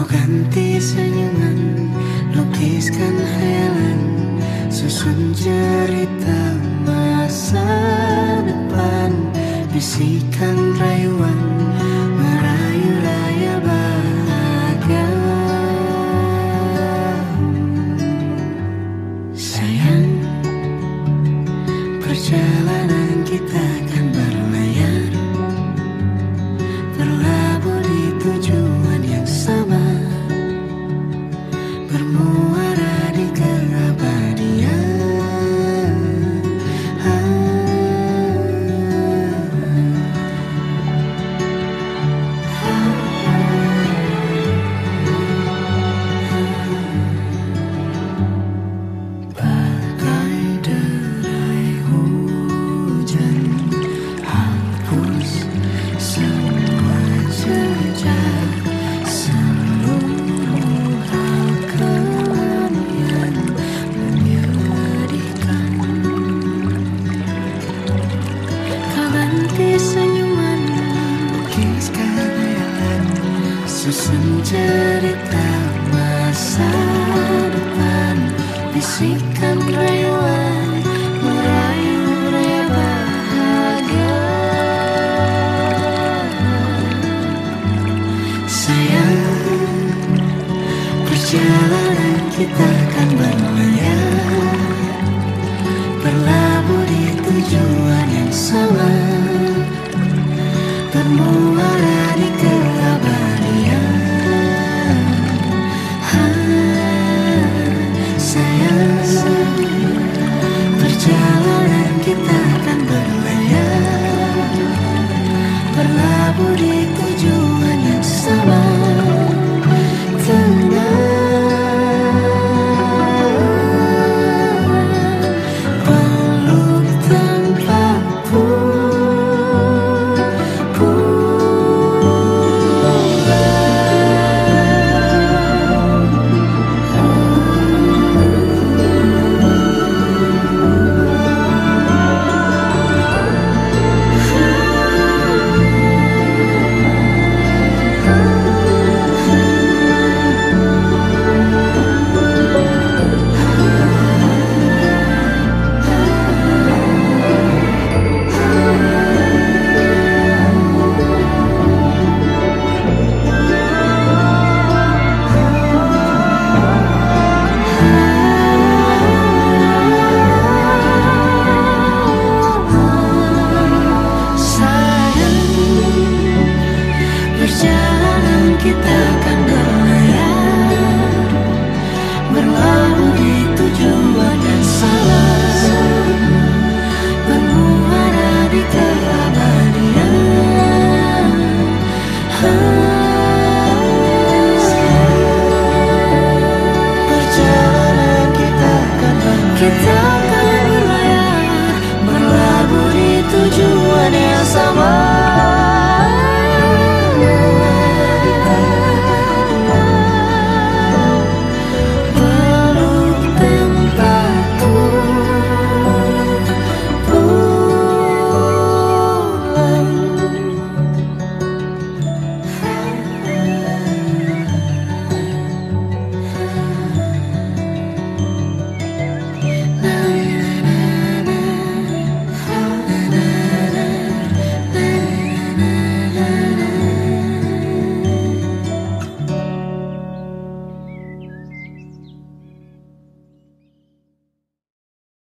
Kau ganti senyuman, lukiskan hayalan, susun cerita masa depan, bisikan rayuan, merayu raya bahagia. Sayang, perjalanan kita akan berlayar, berlabuh di tujuan yang sama, bermuara di keabadian. Bagai derai hujan, hapus semua jejak, seluruh hal kemudian menyedihkan. Kau ganti senyuman, lukiskan hayalan, susun cerita masa depan, bisikan rayuan, merayu raya bahagia. Sayang, perjalanan kita akan berlayar, berlabuh di tujuan yang sama, bermuara di keabadian. Sayang, perjalanan kita akan berlayar, berlabuh di tujuan yang sama. Peluk tanpa kita akan berlayar, berlabuh di tujuan yang sama, bermuara di keabadian. Perjalanan kita akan berlayar,